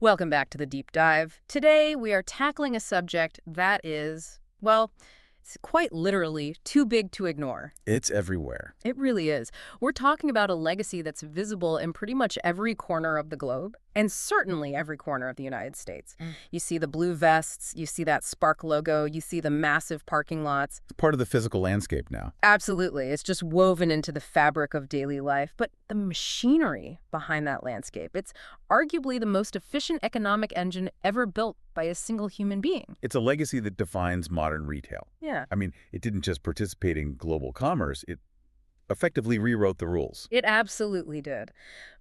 Welcome back to the Deep Dive. Today, we are tackling a subject that is, well, it's quite literally too big to ignore. It's everywhere. It really is. We're talking about a legacy that's visible in pretty much every corner of the globe, and certainly every corner of the United States. You see the blue vests, you see that Spark logo, you see the massive parking lots. It's part of the physical landscape now. Absolutely. It's just woven into the fabric of daily life. But the machinery behind that landscape, it's arguably the most efficient economic engine ever built by a single human being. It's a legacy that defines modern retail. Yeah. I mean, it didn't just participate in global commerce, it effectively rewrote the rules. It absolutely did.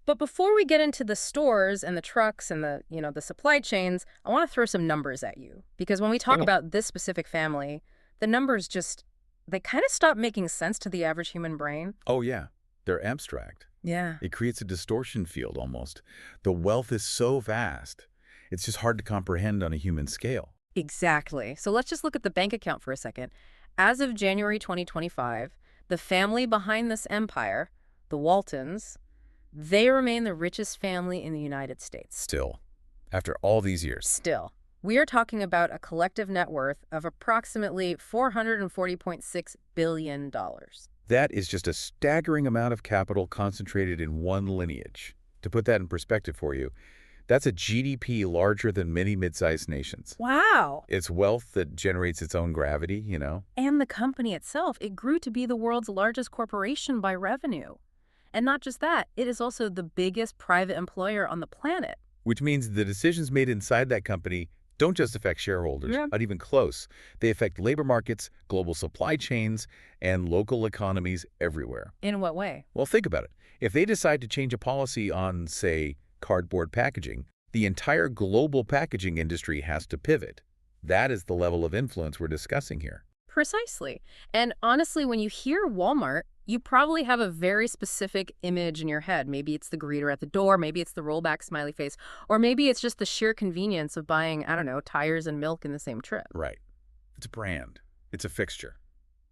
But before we get into the stores and the trucks and the supply chains, I want to throw some numbers at you. Because when we talk about this specific family, the numbers they kind of stop making sense to the average human brain. Oh, yeah. They're abstract. Yeah. It creates a distortion field almost. The wealth is so vast, it's just hard to comprehend on a human scale. Exactly. So let's just look at the bank account for a second. As of January 2025, the family behind this empire, the Waltons, they remain the richest family in the United States. Still, after all these years. Still. We are talking about a collective net worth of approximately $440.6 billion. That is just a staggering amount of capital concentrated in one lineage. To put that in perspective for you, that's a GDP larger than many mid-sized nations. Wow. It's wealth that generates its own gravity, you know? And the company itself, it grew to be the world's largest corporation by revenue. And not just that, it is also the biggest private employer on the planet. Which means the decisions made inside that company don't just affect shareholders, not even close. They affect labor markets, global supply chains, and local economies everywhere. In what way? Well, think about it. If they decide to change a policy on, say, cardboard packaging, the entire global packaging industry has to pivot. That is the level of influence we're discussing here. Precisely. And honestly, when you hear Walmart, you probably have a very specific image in your head. Maybe it's the greeter at the door, maybe it's the rollback smiley face, or maybe it's just the sheer convenience of buying, I don't know, tires and milk in the same trip. Right. It's a brand. It's a fixture.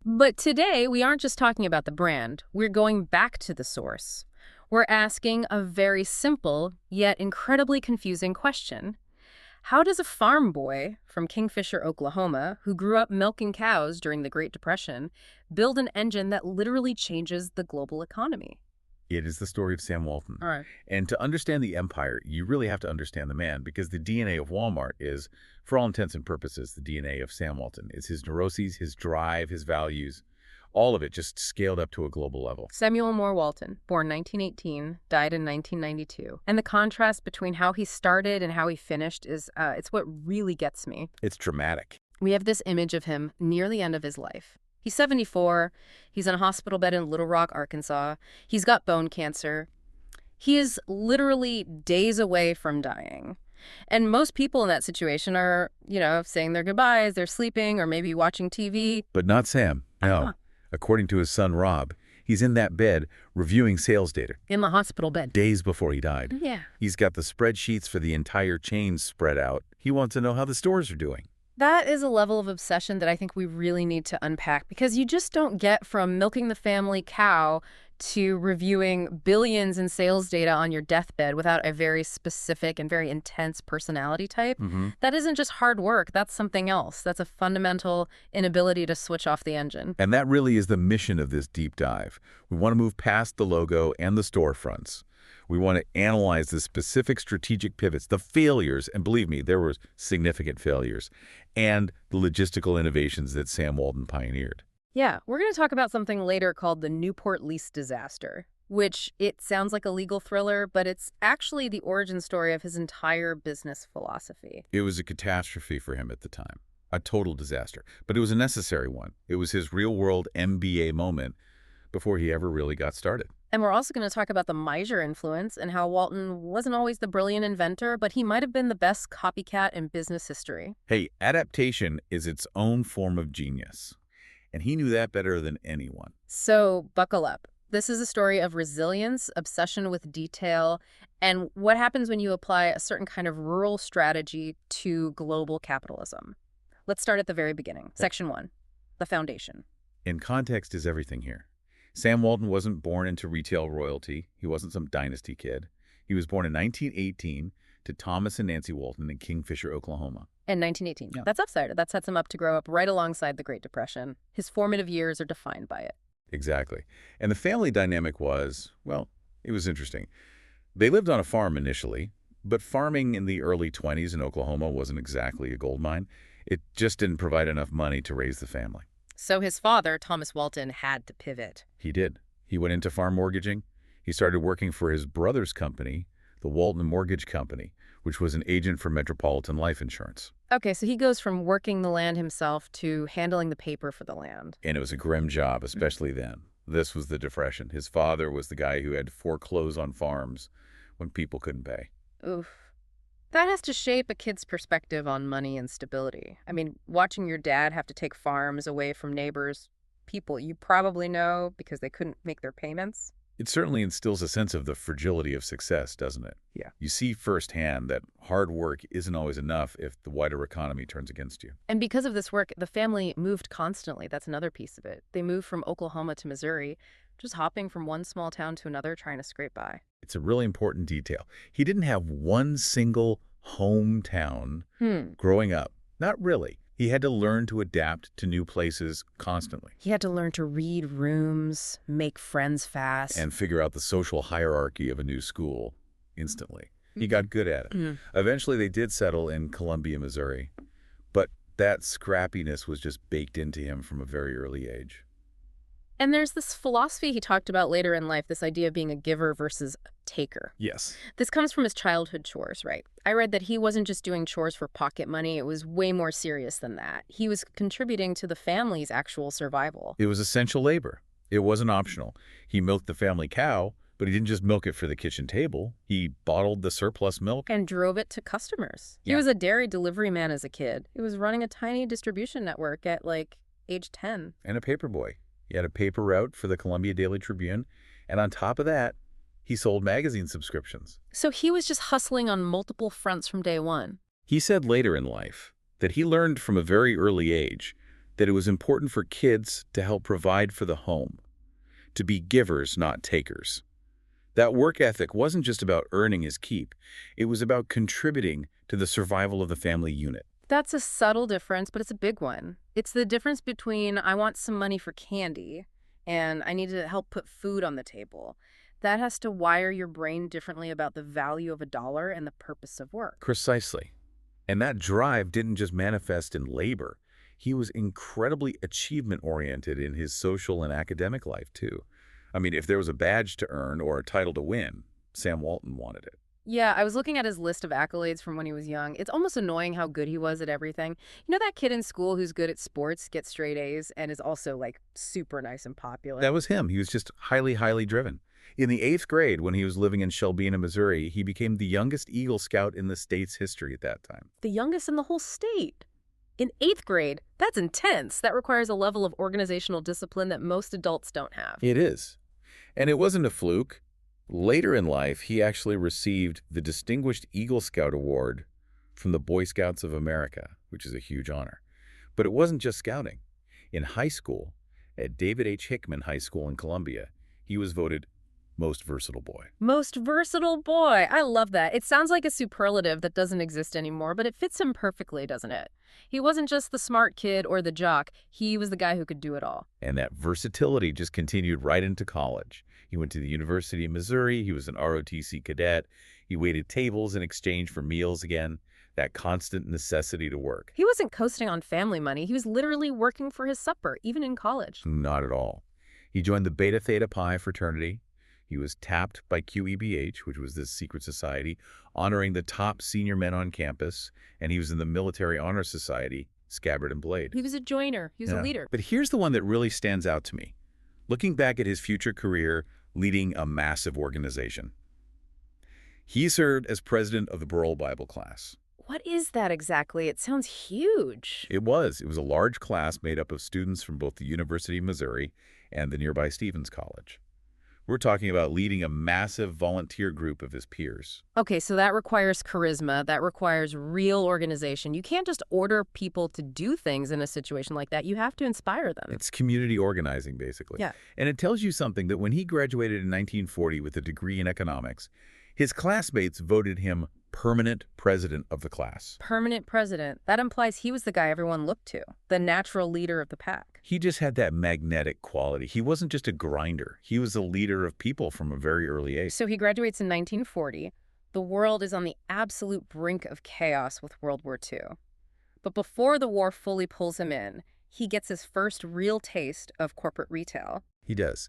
But today, we aren't just talking about the brand. We're going back to the source. We're asking a very simple, yet incredibly confusing question. How does a farm boy from Kingfisher, Oklahoma, who grew up milking cows during the Great Depression, build an engine that literally changes the global economy? It is the story of Sam Walton. All right. And to understand the empire, you really have to understand the man, because the DNA of Walmart is, for all intents and purposes, the DNA of Sam Walton. It's his neuroses, his drive, his values, all of it just scaled up to a global level. Samuel Moore Walton, born 1918, died in 1992. And the contrast between how he started and how he finished it's what really gets me. It's dramatic. We have this image of him near the end of his life. He's 74. He's in a hospital bed in Little Rock, Arkansas. He's got bone cancer. He is literally days away from dying. And most people in that situation are, saying their goodbyes, they're sleeping, or maybe watching TV. But not Sam. No. According to his son, Rob, he's in that bed reviewing sales data. In the hospital bed. Days before he died. Yeah. He's got the spreadsheets for the entire chain spread out. He wants to know how the stores are doing. That is a level of obsession that I think we really need to unpack, because you just don't get from milking the family cow to reviewing billions in sales data on your deathbed without a very specific and very intense personality type. That isn't just hard work. That's something else. That's a fundamental inability to switch off the engine. And that really is the mission of this deep dive. We want to move past the logo and the storefronts. We want to analyze the specific strategic pivots, the failures, and believe me, there were significant failures, and the logistical innovations that Sam Walton pioneered. Yeah, we're going to talk about something later called the Newport lease disaster, which it sounds like a legal thriller, but it's actually the origin story of his entire business philosophy. It was a catastrophe for him at the time, a total disaster, but it was a necessary one. It was his real-world MBA moment before he ever really got started. And we're also going to talk about the Miser influence and how Walton wasn't always the brilliant inventor, but he might have been the best copycat in business history. Hey, adaptation is its own form of genius. And he knew that better than anyone. So buckle up. This is a story of resilience, obsession with detail, and what happens when you apply a certain kind of rural strategy to global capitalism. Let's start at the very beginning. Section 1, the foundation. And context is everything here. Sam Walton wasn't born into retail royalty. He wasn't some dynasty kid. He was born in 1918 to Thomas and Nancy Walton in Kingfisher, Oklahoma. In 1918. Yeah. That's upside. That sets him up to grow up right alongside the Great Depression. His formative years are defined by it. Exactly. And the family dynamic was, well, it was interesting. They lived on a farm initially, but farming in the early 20s in Oklahoma wasn't exactly a gold mine. It just didn't provide enough money to raise the family. So his father, Thomas Walton, had to pivot. He did. He went into farm mortgaging. He started working for his brother's company, the Walton Mortgage Company, which was an agent for Metropolitan Life Insurance. Okay, so he goes from working the land himself to handling the paper for the land. And it was a grim job, especially then. This was the Depression. His father was the guy who had to foreclose on farms when people couldn't pay. Oof. That has to shape a kid's perspective on money and stability. I mean, watching your dad have to take farms away from neighbors, people you probably know because they couldn't make their payments. It certainly instills a sense of the fragility of success, doesn't it? Yeah. You see firsthand that hard work isn't always enough if the wider economy turns against you. And because of this work, the family moved constantly. That's another piece of it. They moved from Oklahoma to Missouri, just hopping from one small town to another, trying to scrape by. It's a really important detail. He didn't have one single hometown growing up. Not really. He had to learn to adapt to new places constantly. He had to learn to read rooms, make friends fast. And figure out the social hierarchy of a new school instantly. He got good at it. Eventually, they did settle in Columbia, Missouri. But that scrappiness was just baked into him from a very early age. And there's this philosophy he talked about later in life, this idea of being a giver versus a taker. Yes. This comes from his childhood chores, right? I read that he wasn't just doing chores for pocket money. It was way more serious than that. He was contributing to the family's actual survival. It was essential labor. It wasn't optional. He milked the family cow, but he didn't just milk it for the kitchen table. He bottled the surplus milk. And drove it to customers. He was a dairy delivery man as a kid. He was running a tiny distribution network at, age 10. And a paper boy. He had a paper route for the Columbia Daily Tribune, and on top of that, he sold magazine subscriptions. So he was just hustling on multiple fronts from day one. He said later in life that he learned from a very early age that it was important for kids to help provide for the home, to be givers, not takers. That work ethic wasn't just about earning his keep. It was about contributing to the survival of the family unit. That's a subtle difference, but it's a big one. It's the difference between I want some money for candy and I need to help put food on the table. That has to wire your brain differently about the value of a dollar and the purpose of work. Precisely. And that drive didn't just manifest in labor. He was incredibly achievement-oriented in his social and academic life, too. I mean, if there was a badge to earn or a title to win, Sam Walton wanted it. Yeah, I was looking at his list of accolades from when he was young. It's almost annoying how good he was at everything. You know that kid in school who's good at sports, gets straight A's, and is also, super nice and popular? That was him. He was just highly, highly driven. In the 8th grade, when he was living in Shelbina, Missouri, he became the youngest Eagle Scout in the state's history at that time. The youngest in the whole state. In 8th grade, that's intense. That requires a level of organizational discipline that most adults don't have. It is. And it wasn't a fluke. Later in life, he actually received the Distinguished Eagle Scout Award from the Boy Scouts of America, which is a huge honor. But it wasn't just scouting. In high school, at David H. Hickman High School in Columbia, he was voted Most Versatile Boy. Most versatile boy. I love that. It sounds like a superlative that doesn't exist anymore, but it fits him perfectly, doesn't it? He wasn't just the smart kid or the jock. He was the guy who could do it all. And that versatility just continued right into college. He went to the University of Missouri. He was an ROTC cadet. He waited tables in exchange for meals again. That constant necessity to work. He wasn't coasting on family money. He was literally working for his supper, even in college. Not at all. He joined the Beta Theta Pi fraternity. He was tapped by QEBH, which was this secret society, honoring the top senior men on campus. And he was in the Military Honor Society, Scabbard and Blade. He was a joiner. He was a leader. But here's the one that really stands out to me. Looking back at his future career leading a massive organization. He served as president of the Burrell Bible class. What is that exactly? It sounds huge. It was a large class made up of students from both the University of Missouri and the nearby Stevens College. We're talking about leading a massive volunteer group of his peers. Okay, so that requires charisma. That requires real organization. You can't just order people to do things in a situation like that. You have to inspire them. It's community organizing, basically. Yeah. And it tells you something that when he graduated in 1940 with a degree in economics, his classmates voted him permanent president of the class. Permanent president. That implies he was the guy everyone looked to, the natural leader of the pack. He just had that magnetic quality. He wasn't just a grinder. He was a leader of people from a very early age. So he graduates in 1940. The world is on the absolute brink of chaos with World War II. But before the war fully pulls him in, he gets his first real taste of corporate retail. He does.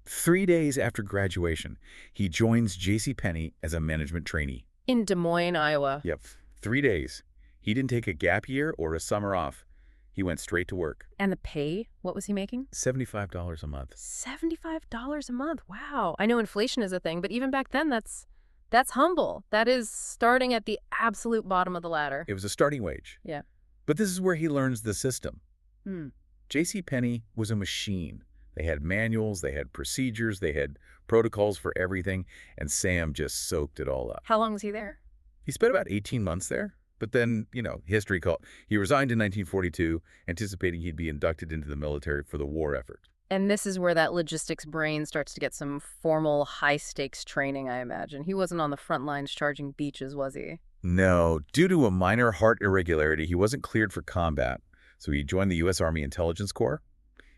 3 days after graduation, he joins JCPenney as a management trainee. In Des Moines, Iowa. Yep, 3 days. He didn't take a gap year or a summer off. He went straight to work. And the pay, what was he making? $75 a month. $75 a month. Wow. I know inflation is a thing, but even back then, that's humble. That is starting at the absolute bottom of the ladder. It was a starting wage. Yeah. But this is where he learns the system. Hmm. JCPenney was a machine. They had manuals, they had procedures, they had protocols for everything, and Sam just soaked it all up. How long was he there? He spent about 18 months there, but then, history called. He resigned in 1942, anticipating he'd be inducted into the military for the war effort. And this is where that logistics brain starts to get some formal, high-stakes training, I imagine. He wasn't on the front lines charging beaches, was he? No. Due to a minor heart irregularity, he wasn't cleared for combat, so he joined the U.S. Army Intelligence Corps.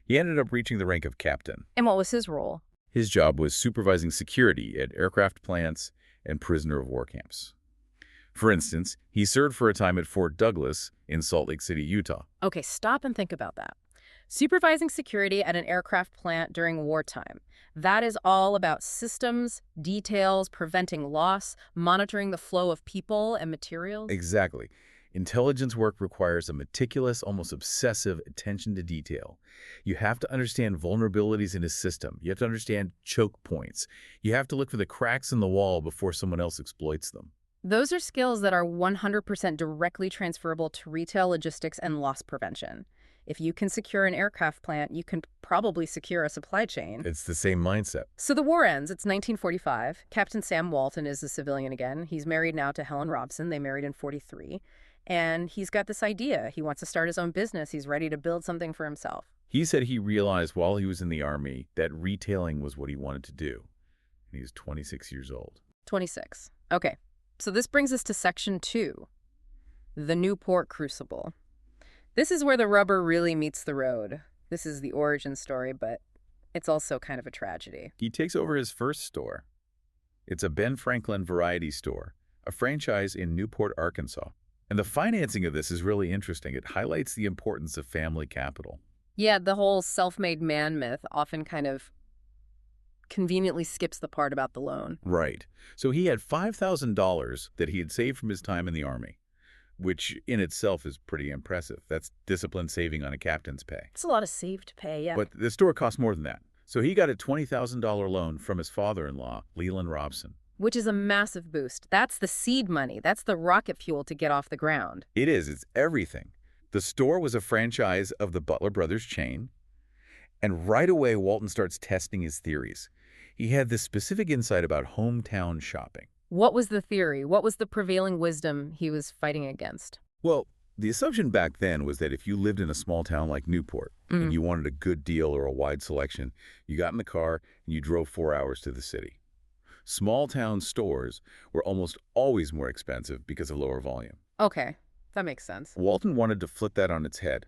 He ended up reaching the rank of captain. And what was his role? His job was supervising security at aircraft plants and prisoner of war camps. For instance, he served for a time at Fort Douglas in Salt Lake City, Utah. Okay, stop and think about that. Supervising security at an aircraft plant during wartime. That is all about systems, details, preventing loss, monitoring the flow of people and materials. Exactly. Intelligence work requires a meticulous, almost obsessive attention to detail. You have to understand vulnerabilities in a system. You have to understand choke points. You have to look for the cracks in the wall before someone else exploits them. Those are skills that are 100% directly transferable to retail logistics and loss prevention. If you can secure an aircraft plant, you can probably secure a supply chain. It's the same mindset. So the war ends. It's 1945. Captain Sam Walton is a civilian again. He's married now to Helen Robson. They married in 43. And he's got this idea. He wants to start his own business. He's ready to build something for himself. He said he realized while he was in the Army that retailing was what he wanted to do. And he's 26 years old. 26. Okay. So this brings us to Section 2, the Newport Crucible. This is where the rubber really meets the road. This is the origin story, but it's also kind of a tragedy. He takes over his first store. It's a Ben Franklin variety store, a franchise in Newport, Arkansas. And the financing of this is really interesting. It highlights the importance of family capital. Yeah, the whole self-made man myth often kind of conveniently skips the part about the loan. Right. So he had $5,000 that he had saved from his time in the Army, which in itself is pretty impressive. That's disciplined saving on a captain's pay. It's a lot of saved pay, yeah. But the store cost more than that. So he got a $20,000 loan from his father-in-law, Leland Robson. Which is a massive boost. That's the seed money. That's the rocket fuel to get off the ground. It is. It's everything. The store was a franchise of the Butler Brothers chain. And right away, Walton starts testing his theories. He had this specific insight about hometown shopping. What was the theory? What was the prevailing wisdom he was fighting against? Well, the assumption back then was that if you lived in a small town like Newport and you wanted a good deal or a wide selection, you got in the car and you drove 4 hours to the city. Small town stores were almost always more expensive because of lower volume. Okay, that makes sense. Walton wanted to flip that on its head.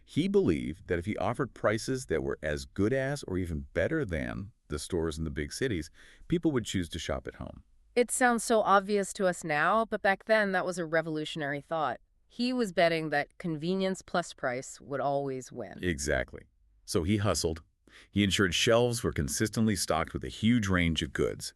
He believed that if he offered prices that were as good as or even better than the stores in the big cities, people would choose to shop at home. It sounds so obvious to us now, but back then that was a revolutionary thought. He was betting that convenience plus price would always win. Exactly. So he hustled. He ensured shelves were consistently stocked with a huge range of goods.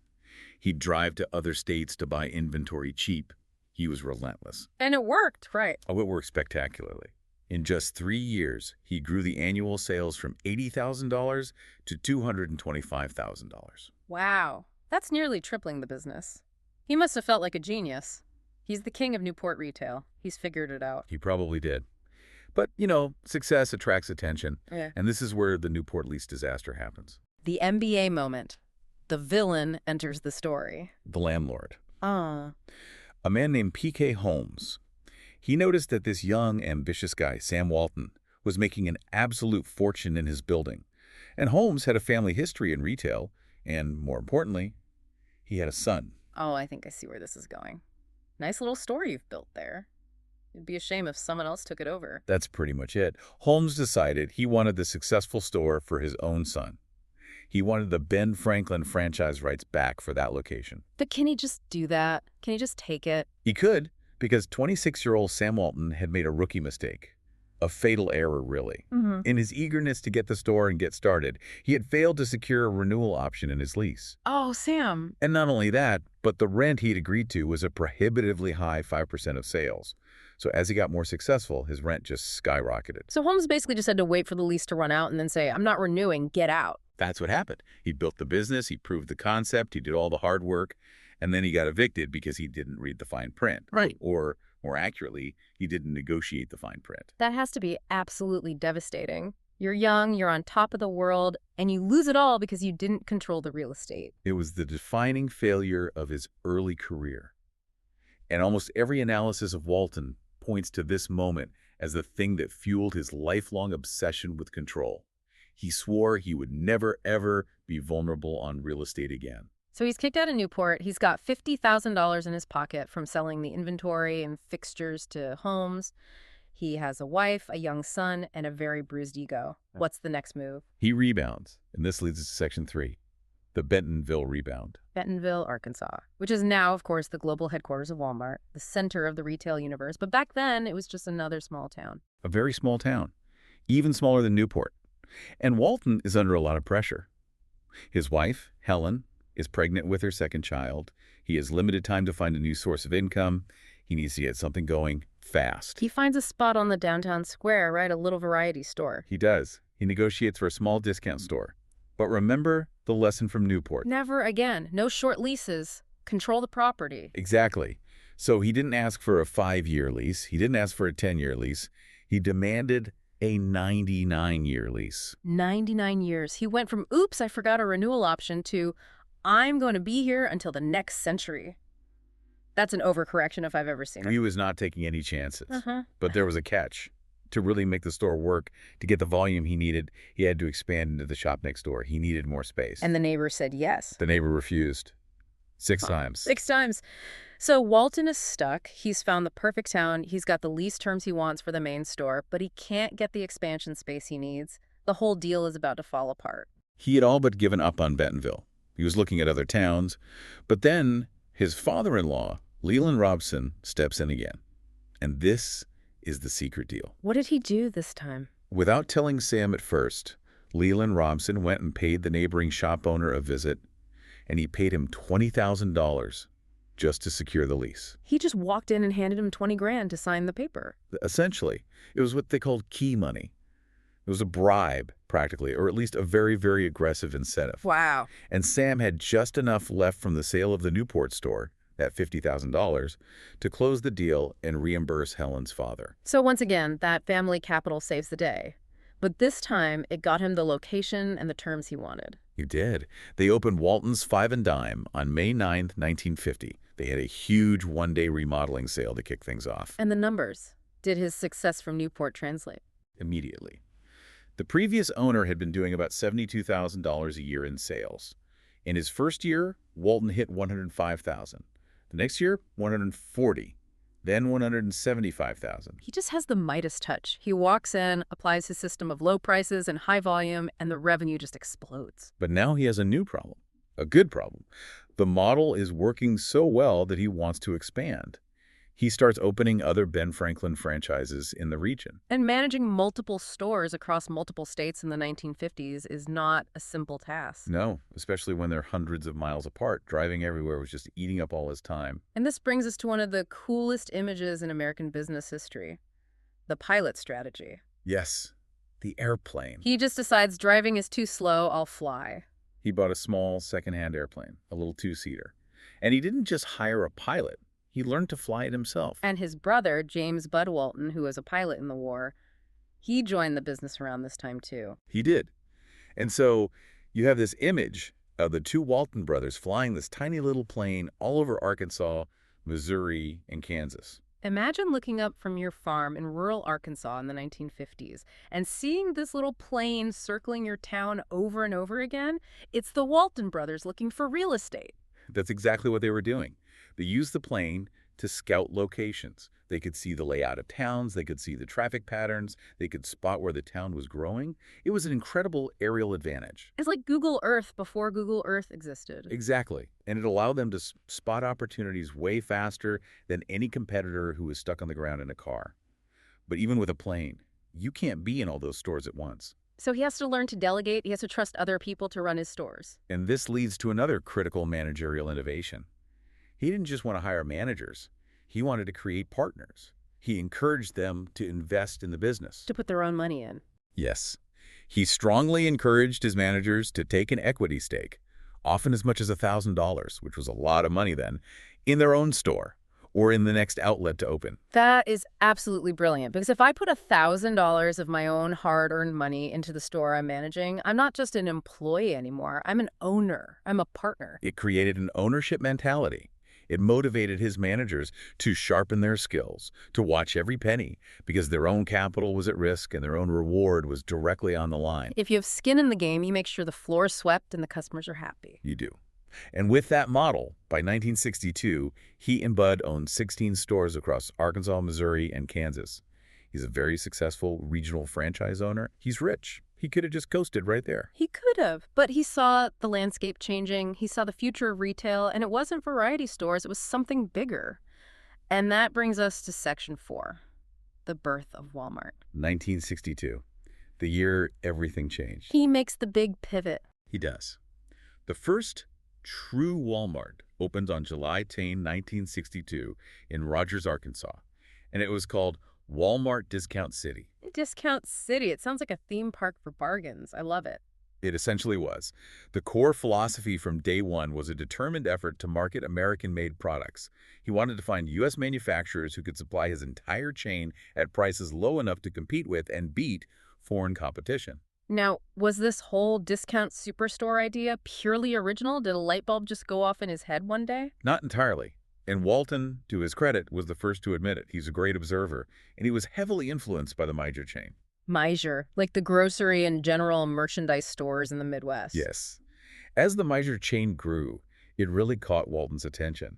He'd drive to other states to buy inventory cheap. He was relentless. And it worked, right? Oh, it worked spectacularly. In just 3 years, he grew the annual sales from $80,000 to $225,000. Wow, that's nearly tripling the business. He must have felt like a genius. He's the king of Newport retail. He's figured it out. He probably did. But, success attracts attention. Yeah. And this is where the Newport lease disaster happens. The MBA moment. The villain enters the story. The landlord. A man named P.K. Holmes. He noticed that this young, ambitious guy, Sam Walton, was making an absolute fortune in his building. And Holmes had a family history in retail, and more importantly, he had a son. Oh, I think I see where this is going. Nice little store you've built there. It'd be a shame if someone else took it over. That's pretty much it. Holmes decided he wanted the successful store for his own son. He wanted the Ben Franklin franchise rights back for that location. But can he just do that? Can he just take it? He could, because 26-year-old Sam Walton had made a rookie mistake. A fatal error, really. In his eagerness to get the store and get started, he had failed to secure a renewal option in his lease. Oh, Sam. And not only that, but the rent he'd agreed to was a prohibitively high 5% of sales. So as he got more successful, his rent just skyrocketed. So Holmes basically just had to wait for the lease to run out and then say, I'm not renewing, get out. That's what happened. He built the business, he proved the concept, he did all the hard work, and then he got evicted because he didn't read the fine print. Right. Or, more accurately, he didn't negotiate the fine print. That has to be absolutely devastating. You're young, you're on top of the world, and you lose it all because you didn't control the real estate. It was the defining failure of his early career. And almost every analysis of Walton points to this moment as the thing that fueled his lifelong obsession with control. He swore he would never, ever be vulnerable on real estate again. So he's kicked out of Newport. He's got $50,000 in his pocket from selling the inventory and fixtures to Holmes. He has a wife, a young son, and a very bruised ego. What's the next move? He rebounds, and this leads us to Section 3, the Bentonville rebound. Bentonville, Arkansas, which is now, of course, the global headquarters of Walmart, the center of the retail universe. But back then, it was just another small town. A very small town, even smaller than Newport. And Walton is under a lot of pressure. His wife, Helen, is pregnant with her second child. He has limited time to find a new source of income. He needs to get something going fast. He finds a spot on the downtown square, right? A little variety store. He does. He negotiates for a small discount store. But remember the lesson from Newport. Never again. No short leases. Control the property. Exactly. So he didn't ask for a 5-year lease. He didn't ask for a 10-year lease. He demanded a 99-year lease. 99 years. He went from, oops, I forgot a renewal option, to, I'm going to be here until the next century. That's an overcorrection if I've ever seen it. He was not taking any chances. But there was a catch. To really make the store work, to get the volume he needed, he had to expand into the shop next door. He needed more space. And the neighbor said yes. The neighbor refused. 6 times. 6 times. So Walton is stuck. He's found the perfect town. He's got the lease terms he wants for the main store, but he can't get the expansion space he needs. The whole deal is about to fall apart. He had all but given up on Bentonville. He was looking at other towns. But then his father-in-law, Leland Robson, steps in again. And this is the secret deal. What did he do this time? Without telling Sam at first, Leland Robson went and paid the neighboring shop owner a visit, and he paid him $20,000 just to secure the lease. He just walked in and handed him 20 grand to sign the paper. Essentially, it was what they called key money. It was a bribe, practically, or at least a very, very aggressive incentive. Wow. And Sam had just enough left from the sale of the Newport store, that $50,000, to close the deal and reimburse Helen's father. So once again, that family capital saves the day. But this time, it got him the location and the terms he wanted. You did. They opened Walton's Five and Dime on May 9th, 1950. They had a huge one-day remodeling sale to kick things off. And the numbers. Did his success from Newport translate? Immediately. The previous owner had been doing about $72,000 a year in sales. In his first year, Walton hit $105,000. The next year, $140,000. Then $175,000. He just has the Midas touch. He walks in, applies his system of low prices and high volume, and the revenue just explodes. But now he has a new problem, a good problem. The model is working so well that he wants to expand. He starts opening other Ben Franklin franchises in the region. And managing multiple stores across multiple states in the 1950s is not a simple task. No, especially when they're hundreds of miles apart. Driving everywhere was just eating up all his time. And this brings us to one of the coolest images in American business history, the pilot strategy. Yes, the airplane. He just decides driving is too slow, I'll fly. He bought a small second-hand airplane, a little two-seater. And he didn't just hire a pilot. He learned to fly it himself. And his brother, James Bud Walton, who was a pilot in the war, he joined the business around this time too. He did. And so you have this image of the two Walton brothers flying this tiny little plane all over Arkansas, Missouri, and Kansas. Imagine looking up from your farm in rural Arkansas in the 1950s and seeing this little plane circling your town over and over again. It's the Walton brothers looking for real estate. That's exactly what they were doing. They used the plane to scout locations. They could see the layout of towns, they could see the traffic patterns, they could spot where the town was growing. It was an incredible aerial advantage. It's like Google Earth before Google Earth existed. Exactly. And it allowed them to spot opportunities way faster than any competitor who was stuck on the ground in a car. But even with a plane, you can't be in all those stores at once. So he has to learn to delegate. He has to trust other people to run his stores. And this leads to another critical managerial innovation. He didn't just want to hire managers. He wanted to create partners. He encouraged them to invest in the business. To put their own money in. Yes. He strongly encouraged his managers to take an equity stake, often as much as $1,000, which was a lot of money then, in their own store or in the next outlet to open. That is absolutely brilliant, because if I put $1,000 of my own hard-earned money into the store I'm managing, I'm not just an employee anymore. I'm an owner. I'm a partner. It created an ownership mentality. It motivated his managers to sharpen their skills, to watch every penny, because their own capital was at risk and their own reward was directly on the line. If you have skin in the game, you make sure the floor is swept and the customers are happy. You do. And with that model, by 1962, he and Bud owned 16 stores across Arkansas, Missouri, and Kansas. He's a very successful regional franchise owner. He's rich. He could have just coasted right there. He could have, but he saw the landscape changing. He saw the future of retail, and it wasn't variety stores. It was something bigger. And that brings us to Section 4, the birth of Walmart. 1962, the year everything changed. He makes the big pivot. He does. The first true Walmart opened on July 10, 1962 in Rogers, Arkansas, and it was called Walmart Discount City. Discount City. It sounds like a theme park for bargains. I love it. It essentially was. The core philosophy from day one was a determined effort to market American-made products. He wanted to find U.S. manufacturers who could supply his entire chain at prices low enough to compete with and beat foreign competition. Now, was this whole discount superstore idea purely original? Did a light bulb just go off in his head one day? Not entirely. And Walton, to his credit, was the first to admit it. He's a great observer, and he was heavily influenced by the Meijer chain. Meijer, like the grocery and general merchandise stores in the Midwest. Yes. As the Meijer chain grew, it really caught Walton's attention.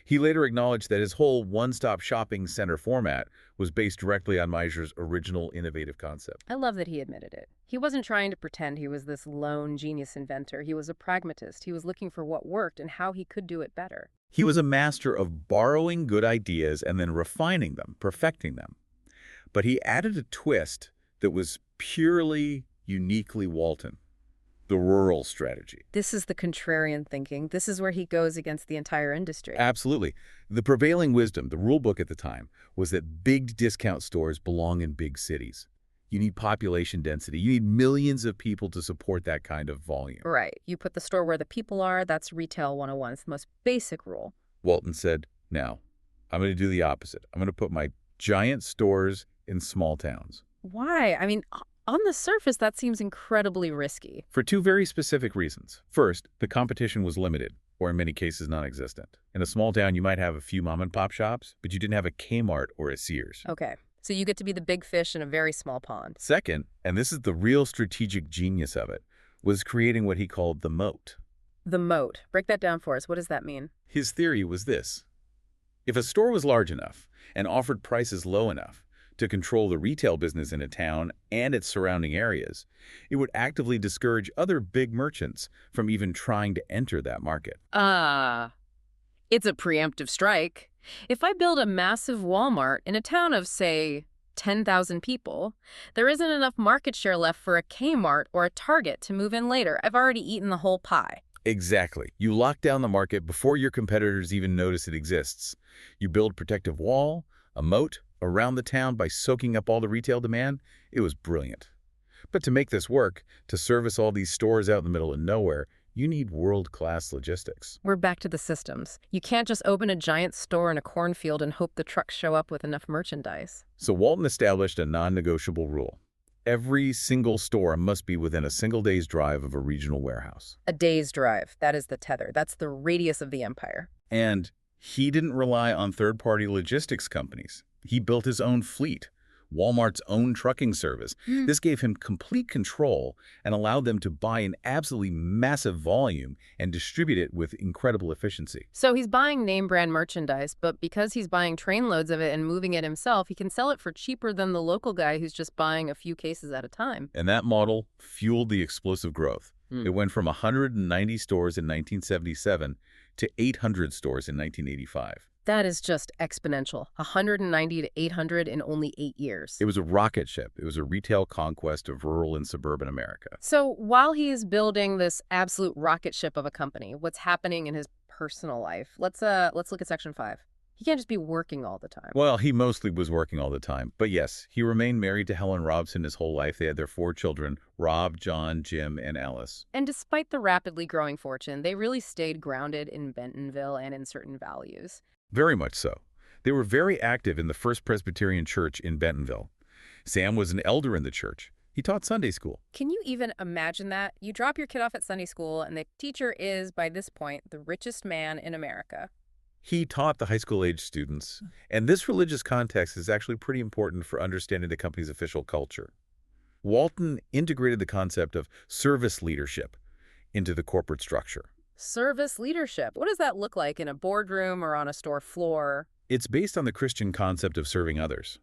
He later acknowledged that his whole one-stop shopping center format was based directly on Meijer's original innovative concept. I love that he admitted it. He wasn't trying to pretend he was this lone genius inventor. He was a pragmatist. He was looking for what worked and how he could do it better. He was a master of borrowing good ideas and then refining them, perfecting them. But he added a twist that was purely, uniquely Walton. The rural strategy. This is the contrarian thinking. This is where he goes against the entire industry. Absolutely. The prevailing wisdom, the rule book at the time, was that big discount stores belong in big cities. You need population density. You need millions of people to support that kind of volume. Right. You put the store where the people are. That's retail 101. It's the most basic rule. Walton said, now, I'm going to do the opposite. I'm going to put my giant stores in small towns. Why? I mean, on the surface, that seems incredibly risky. For two very specific reasons. First, the competition was limited, or in many cases non-existent. In a small town, you might have a few mom-and-pop shops, but you didn't have a Kmart or a Sears. Okay, so you get to be the big fish in a very small pond. Second, and this is the real strategic genius of it, was creating what he called the moat. The moat. Break that down for us. What does that mean? His theory was this. If a store was large enough and offered prices low enough to control the retail business in a town and its surrounding areas, it would actively discourage other big merchants from even trying to enter that market. It's a preemptive strike. If I build a massive Walmart in a town of, say, 10,000 people, there isn't enough market share left for a Kmart or a Target to move in later. I've already eaten the whole pie. Exactly. You lock down the market before your competitors even notice it exists. You build protective wall, a moat, around the town by soaking up all the retail demand. It was brilliant. But to make this work, to service all these stores out in the middle of nowhere, you need world-class logistics. We're back to the systems. You can't just open a giant store in a cornfield and hope the trucks show up with enough merchandise. So Walton established a non-negotiable rule. Every single store must be within a single day's drive of a regional warehouse. A day's drive. That is the tether. That's the radius of the empire. And he didn't rely on third-party logistics companies. He built his own fleet, Walmart's own trucking service. Hmm. This gave him complete control and allowed them to buy in absolutely massive volume and distribute it with incredible efficiency. So he's buying name brand merchandise, but because he's buying trainloads of it and moving it himself, he can sell it for cheaper than the local guy who's just buying a few cases at a time. And that model fueled the explosive growth. It went from 190 stores in 1977 to 800 stores in 1985. That is just exponential. 190 to 800 in only 8 years. It was a rocket ship. It was a retail conquest of rural and suburban America. So while he is building this absolute rocket ship of a company, what's happening in his personal life? Let's look at section 5. He can't just be working all the time. Well, he mostly was working all the time. But yes, he remained married to Helen Robson his whole life. They had their 4 children, Rob, John, Jim, and Alice. And despite the rapidly growing fortune, they really stayed grounded in Bentonville and in certain values. Very much so. They were very active in the First Presbyterian Church in Bentonville. Sam was an elder in the church. He taught Sunday school. Can you even imagine that? You drop your kid off at Sunday school, and the teacher is, by this point, the richest man in America. He taught the high school-age students, and this religious context is actually pretty important for understanding the company's official culture. Walton integrated the concept of service leadership into the corporate structure. Service leadership. What does that look like in a boardroom or on a store floor? It's based on the Christian concept of serving others.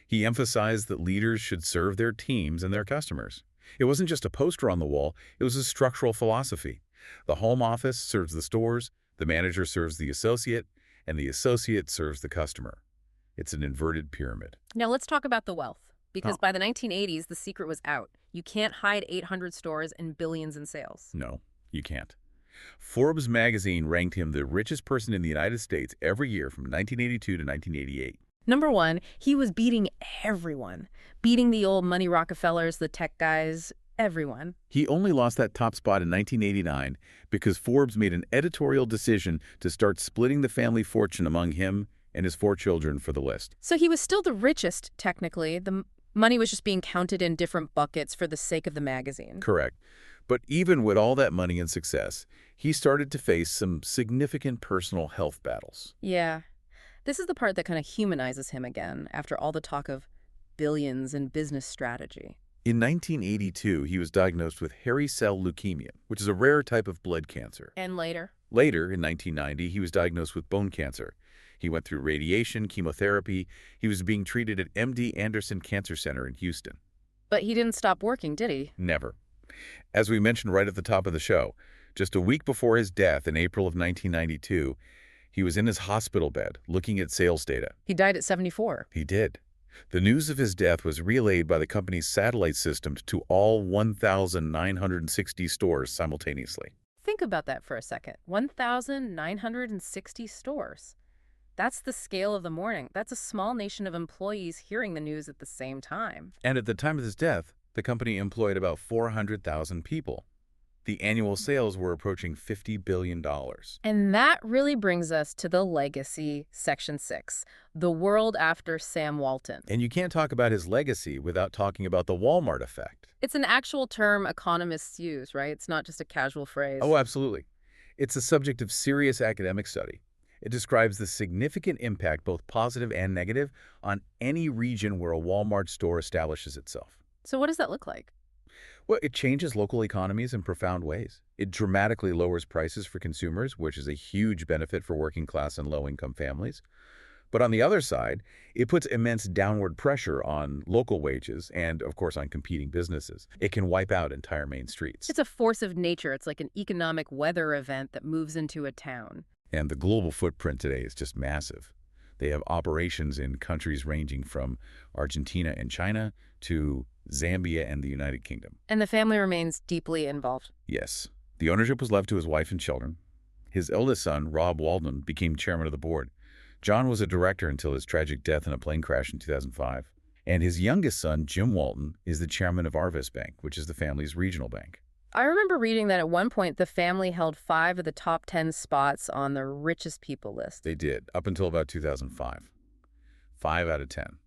He emphasized that leaders should serve their teams and their customers. It wasn't just a poster on the wall, it was a structural philosophy. The home office serves the stores, the manager serves the associate, and the associate serves the customer. It's an inverted pyramid. Now let's talk about the wealth. Because by the 1980s, the secret was out. You can't hide 800 stores and billions in sales. No, you can't. Forbes magazine ranked him the richest person in the United States every year from 1982 to 1988. Number one, he was beating everyone. Beating the old money Rockefellers, the tech guys, everyone. He only lost that top spot in 1989 because Forbes made an editorial decision to start splitting the family fortune among him and his 4 children for the list. So he was still the richest, technically. The money was just being counted in different buckets for the sake of the magazine. Correct. But even with all that money and success, he started to face some significant personal health battles. Yeah. This is the part that kind of humanizes him again after all the talk of billions and business strategy. In 1982, he was diagnosed with hairy cell leukemia, which is a rare type of blood cancer. And later? Later, in 1990, he was diagnosed with bone cancer. He went through radiation, chemotherapy. He was being treated at MD Anderson Cancer Center in Houston. But he didn't stop working, did he? Never. As we mentioned right at the top of the show, just a week before his death in April of 1992, he was in his hospital bed looking at sales data. He died at 74. He did. The news of his death was relayed by the company's satellite systems to all 1,960 stores simultaneously. Think about that for a second. 1,960 stores. That's the scale of the morning. That's a small nation of employees hearing the news at the same time. And at the time of his death, the company employed about 400,000 people. The annual sales were approaching $50 billion. And that really brings us to the legacy, Section 6, the world after Sam Walton. And you can't talk about his legacy without talking about the Walmart effect. It's an actual term economists use, right? It's not just a casual phrase. Oh, absolutely. It's a subject of serious academic study. It describes the significant impact, both positive and negative, on any region where a Walmart store establishes itself. So what does that look like? Well, it changes local economies in profound ways. It dramatically lowers prices for consumers, which is a huge benefit for working class and low-income families. But on the other side, it puts immense downward pressure on local wages and, of course, on competing businesses. It can wipe out entire main streets. It's a force of nature. It's like an economic weather event that moves into a town. And the global footprint today is just massive. They have operations in countries ranging from Argentina and China to Zambia and the United Kingdom. And the family remains deeply involved. Yes. The ownership was left to his wife and children. His eldest son, Rob Walton, became chairman of the board. John was a director until his tragic death in a plane crash in 2005. And his youngest son, Jim Walton, is the chairman of Arvis Bank, which is the family's regional bank. I remember reading that at one point the family held 5 of the top 10 spots on the richest people list. They did, up until about 2005. 5 out of 10.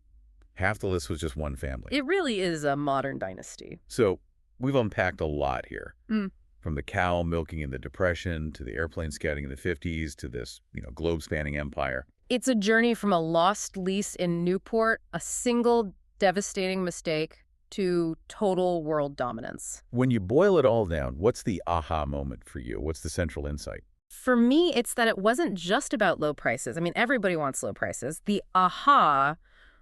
Half the list was just one family. It really is a modern dynasty. So we've unpacked a lot here. From the cow milking in the Depression to the airplane scouting in the 50s to this, globe-spanning empire. It's a journey from a lost lease in Newport, a single devastating mistake to total world dominance. When you boil it all down, what's the aha moment for you? What's the central insight? For me, it's that it wasn't just about low prices. I mean, everybody wants low prices. The aha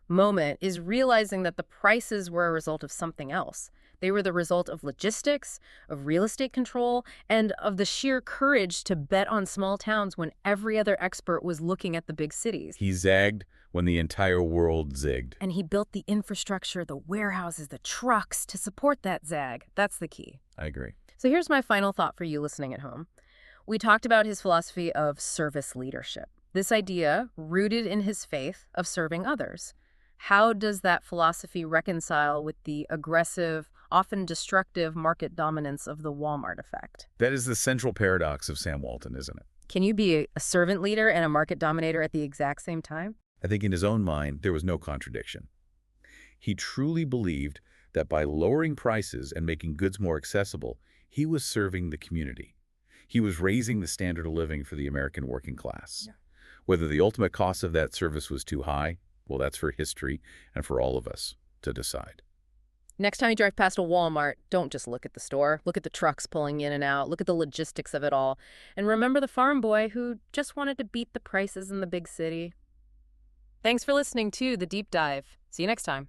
moment is realizing that the prices were a result of something else. They were the result of logistics, of real estate control, and of the sheer courage to bet on small towns when every other expert was looking at the big cities. He zagged when the entire world zigged. And he built the infrastructure, the warehouses, the trucks to support that zag. That's the key. I agree. So here's my final thought for you listening at home. We talked about his philosophy of service leadership, this idea rooted in his faith of serving others. How does that philosophy reconcile with the aggressive, often destructive market dominance of the Walmart effect? That is the central paradox of Sam Walton, isn't it? Can you be a servant leader and a market dominator at the exact same time? I think in his own mind, there was no contradiction. He truly believed that by lowering prices and making goods more accessible, he was serving the community. He was raising the standard of living for the American working class. Yeah. Whether the ultimate cost of that service was too high, well, that's for history and for all of us to decide. Next time you drive past a Walmart, don't just look at the store. Look at the trucks pulling in and out. Look at the logistics of it all. And remember the farm boy who just wanted to beat the prices in the big city. Thanks for listening to The Deep Dive. See you next time.